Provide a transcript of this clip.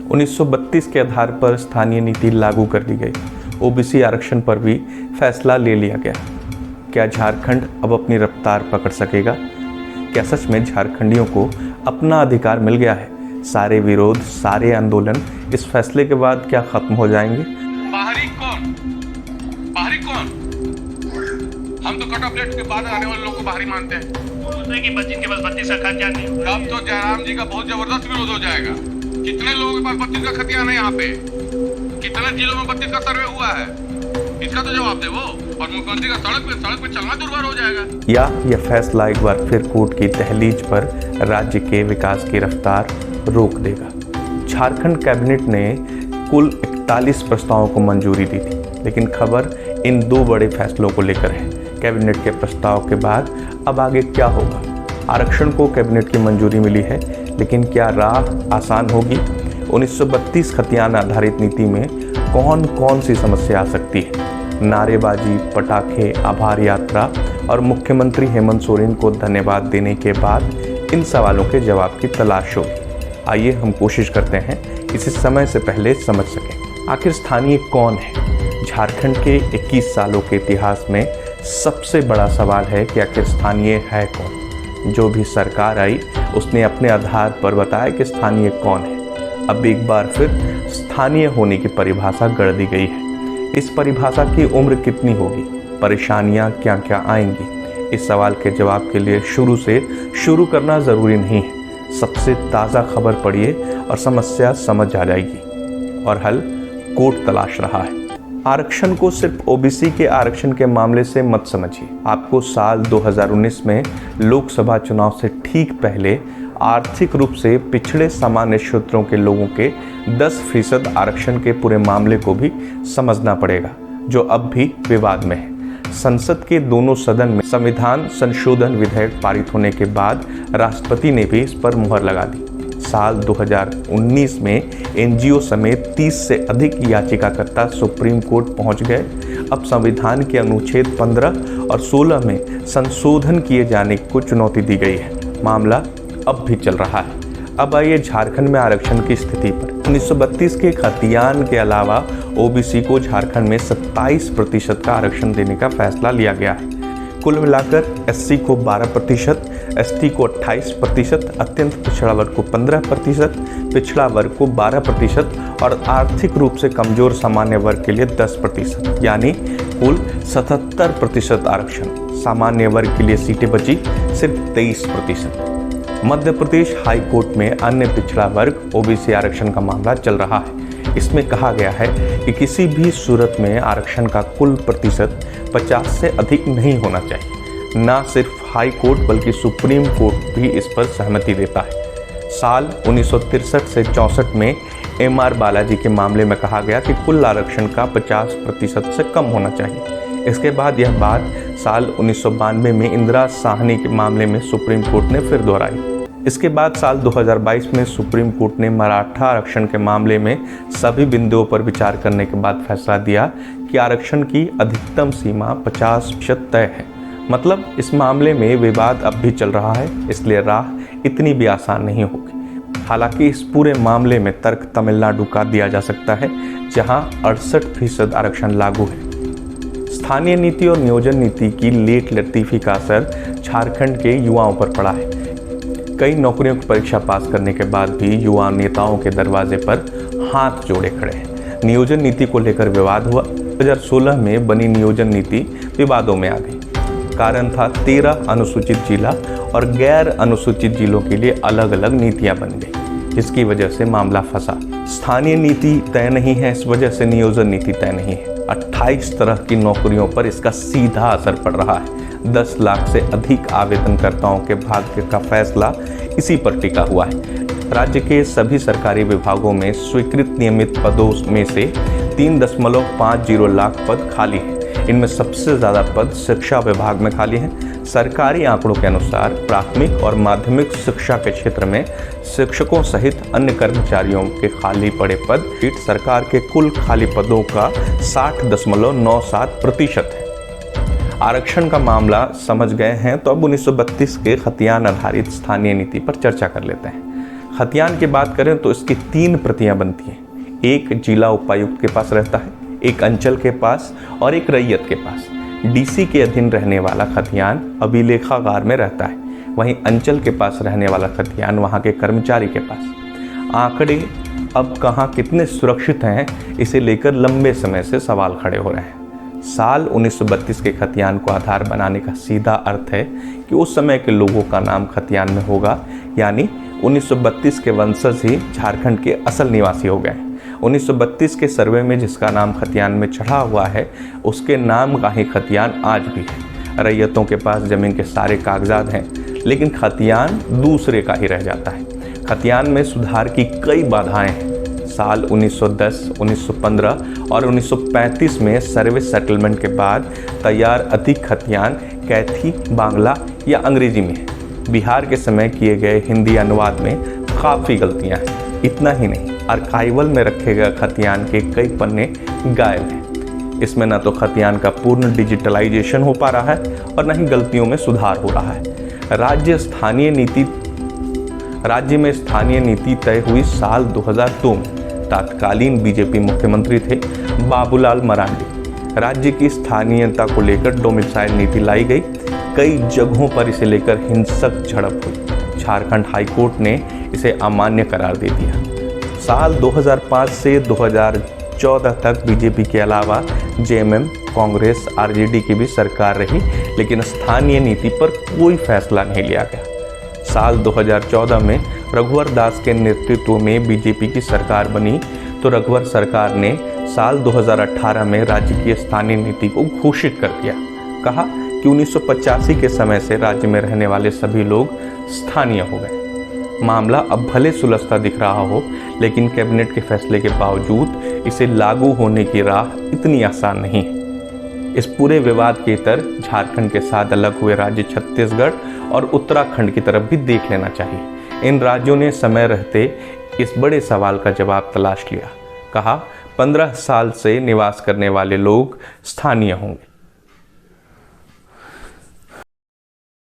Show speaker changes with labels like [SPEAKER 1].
[SPEAKER 1] 1932 के आधार पर स्थानीय नीति लागू कर दी गई। ओबीसी आरक्षण पर भी फैसला ले लिया गया। क्या झारखंड अब अपनी रफ्तार पकड़ सकेगा? क्या सच में झारखंडियों को अपना अधिकार मिल गया है? सारे विरोध, सारे आंदोलन इस फैसले के बाद क्या खत्म हो जाएंगे?
[SPEAKER 2] बाहरी कौन? बाहरी कौन? हम तो कट ऑफ डेट के बाद आने वाले लोगों को बाहरी मानते हैं।
[SPEAKER 3] कि बच्ची केवल 32 का खतियान नहीं,
[SPEAKER 2] अब तो जयराम जी का बहुत जबरदस्त विरोध हो जाएगा। कितने लोगों के पास 32 का खतियान है यहाँ पे? कितने जिलों में 32 का सर्वे हुआ है? इसका तो जवाब दे वो। और मुख्यमंत्री का सड़क पे चलना दुर्वार हो जाएगा।
[SPEAKER 1] या यह फैसला एक बार फिर कोर्ट की दहलीज पर राज्य के विकास की रफ्तार रोक देगा। झारखंड कैबिनेट ने कुल 41 प्रस्तावों को मंजूरी दी थी, लेकिन खबर इन दो बड़े फैसलों को लेकर है। कैबिनेट के प्रस्ताव के बाद अब आगे क्या होगा? आरक्षण को कैबिनेट की मंजूरी मिली है, लेकिन क्या राह आसान होगी? 1932 खतियान आधारित नीति में कौन कौन सी समस्या आ सकती है? नारेबाजी, पटाखे, आभार यात्रा और मुख्यमंत्री हेमंत सोरेन को धन्यवाद देने के बाद इन सवालों के जवाब की तलाश होगी। आइए हम कोशिश करते हैं इसे समय से पहले समझ सकें। आखिर स्थानीय कौन है? झारखंड के 21 सालों के इतिहास में सबसे बड़ा सवाल है कि आखिर स्थानीय है कौन? जो भी सरकार आई उसने अपने आधार पर बताया कि स्थानीय कौन है। अब एक बार फिर स्थानीय होने की परिभाषा गढ़ दी गई है। इस परिभाषा की उम्र कितनी होगी? परेशानियां क्या क्या आएंगी? इस सवाल के जवाब के लिए शुरू करना जरूरी नहीं है। सबसे ताज़ा खबर पढ़िए और समस्या समझ आ जाएगी। और हल कोर्ट तलाश रहा है। आरक्षण को सिर्फ ओबीसी के आरक्षण के मामले से मत समझिए। आपको साल 2019 में लोकसभा चुनाव से ठीक पहले आर्थिक रूप से पिछड़े सामान्य क्षेत्रों के लोगों के 10% आरक्षण के पूरे मामले को भी समझना पड़ेगा, जो अब भी विवाद में है। संसद के दोनों सदन में संविधान संशोधन विधेयक पारित होने के बाद राष्ट्रपति ने भी इस पर मुहर लगा दी। साल 2019 में एनजीओ समेत 30 से अधिक याचिकाकर्ता सुप्रीम कोर्ट पहुंच गए। अब संविधान के अनुच्छेद 15 और 16 में संशोधन किए जाने को चुनौती दी गई है। मामला अब भी चल रहा है। अब आइए झारखंड में आरक्षण की स्थिति पर। 1932 के खतियान के अलावा ओबीसी को झारखंड में 27% का आरक्षण देने का फैसला लिया गया है। कुल मिलाकर एससी को 12%, एसटी को 28%, अत्यंत पिछड़ा वर्ग को 15%, पिछड़ा वर्ग को 12% और आर्थिक रूप से कमजोर सामान्य वर्ग के लिए 10%, यानी कुल 77% आरक्षण। सामान्य वर्ग के लिए सीटें बची सिर्फ 23%। मध्य प्रदेश हाई कोर्ट में अन्य पिछड़ा वर्ग ओबीसी आरक्षण का मामला चल रहा है। इसमें कहा गया है कि किसी भी सूरत में आरक्षण का कुल प्रतिशत 50 से अधिक नहीं होना चाहिए। ना सिर्फ हाई कोर्ट बल्कि सुप्रीम कोर्ट भी इस पर सहमति देता है। साल 1963 से 64 में एमआर बालाजी के मामले में कहा गया कि कुल आरक्षण का 50% से कम होना चाहिए। इसके बाद यह बात साल 1992 में इंदिरा साहनी के मामले में सुप्रीम कोर्ट ने फिर दोहराई। इसके बाद साल 2022 में सुप्रीम कोर्ट ने मराठा आरक्षण के मामले में सभी बिंदुओं पर विचार करने के बाद फैसला दिया कि आरक्षण की अधिकतम सीमा 50% तय है। मतलब इस मामले में विवाद अब भी चल रहा है, इसलिए राह इतनी भी आसान नहीं होगी। हालांकि इस पूरे मामले में तर्क तमिलनाडु का दिया जा सकता है, जहां 68% आरक्षण लागू है। स्थानीय नीति और नियोजन नीति की लेट लतीफी का असर झारखंड के युवाओं पर पड़ा है। कई नौकरियों की परीक्षा पास करने के बाद भी युवा नेताओं के दरवाजे पर हाथ जोड़े खड़े हैं। नियोजन नीति को लेकर विवाद हुआ। 2016 में बनी नियोजन नीति विवादों में आ गई। कारण था 13 अनुसूचित जिला और गैर अनुसूचित जिलों के लिए अलग अलग नीतियां बन गई, जिसकी वजह से मामला फंसा। स्थानीय नीति तय नहीं है, इस वजह से नियोजन नीति तय नहीं है। 28 तरह की नौकरियों पर इसका सीधा असर पड़ रहा है। 10 लाख से अधिक आवेदनकर्ताओं के भाग्य का फैसला इसी पर टिका हुआ है। राज्य के सभी सरकारी विभागों में स्वीकृत नियमित पदों में से 3.50 लाख पद खाली हैं। इनमें सबसे ज़्यादा पद शिक्षा विभाग में खाली हैं। सरकारी आंकड़ों के अनुसार प्राथमिक और माध्यमिक शिक्षा के क्षेत्र में शिक्षकों सहित अन्य कर्मचारियों के खाली पड़े पद सरकार के कुल खाली पदों का 60.97% है। आरक्षण का मामला समझ गए हैं तो अब 1932 के खतियान आधारित स्थानीय नीति पर चर्चा कर लेते हैं। खतियान की बात करें तो इसकी 3 प्रतियां बनती हैं। एक जिला उपायुक्त के पास रहता है, एक अंचल के पास और एक रैयत के पास। डीसी के अधीन रहने वाला खतियान अभिलेखागार में रहता है, वहीं अंचल के पास रहने वाला खतियान वहाँ के कर्मचारी के पास। आंकड़े अब कहाँ कितने सुरक्षित हैं, इसे लेकर लंबे समय से सवाल खड़े हो रहे हैं। साल 1932 के खतियान को आधार बनाने का सीधा अर्थ है कि उस समय के लोगों का नाम खतियान में होगा, यानी 1932 के वंशज ही झारखंड के असल निवासी हो गए। 1932 के सर्वे में जिसका नाम खतियान में चढ़ा हुआ है, उसके नाम का ही खतियान आज भी है। रैयतों के पास जमीन के सारे कागजात हैं, लेकिन खतियान दूसरे का ही रह जाता है। खतियान में सुधार की कई बाधाएं हैं। साल 1910, 1915 और 1935 में सर्वे सेटलमेंट के बाद तैयार अधिक खतियान कैथी, बांग्ला या अंग्रेजी में है। बिहार के समय किए गए हिंदी अनुवाद में काफ़ी गलतियां हैं। इतना ही नहीं, आर्काइवल में रखे गए खतियान के कई पन्ने गायब हैं। इसमें न तो खतियान का पूर्ण डिजिटलाइजेशन हो पा रहा है और न ही गलतियों में सुधार हो रहा है। राज्य में स्थानीय नीति तय हुई साल 2002 में। तत्कालीन बीजेपी मुख्यमंत्री थे बाबूलाल मरांडी। राज्य की स्थानीयता को लेकर डोमिसाइल नीति लाई गई। कई जगहों पर इसे लेकर हिंसक झड़प हुई। झारखंड हाईकोर्ट ने इसे अमान्य करार दे दिया। साल 2005 से 2014 तक बीजेपी के अलावा जेएमएम, कांग्रेस, आरजेडी की भी सरकार रही, लेकिन स्थानीय नीति पर कोई फैसला नहीं लिया गया। साल 2014 में रघुवर दास के नेतृत्व में बीजेपी की सरकार बनी, तो रघुवर सरकार ने साल 2018 में राज्य की स्थानीय नीति को घोषित कर दिया। कहा कि 1985 के समय से राज्य में रहने वाले सभी लोग स्थानीय हो गए। मामला अब भले सुलझता दिख रहा हो, लेकिन कैबिनेट के फैसले के बावजूद इसे लागू होने की राह इतनी आसान नहीं है। इस पूरे विवाद के इतर झारखंड के साथ अलग हुए राज्य छत्तीसगढ़ और उत्तराखंड की तरफ भी देख लेना चाहिए। इन राज्यों ने समय रहते इस बड़े सवाल का जवाब तलाश लिया। कहा 15 साल से निवास करने वाले लोग स्थानीय होंगे।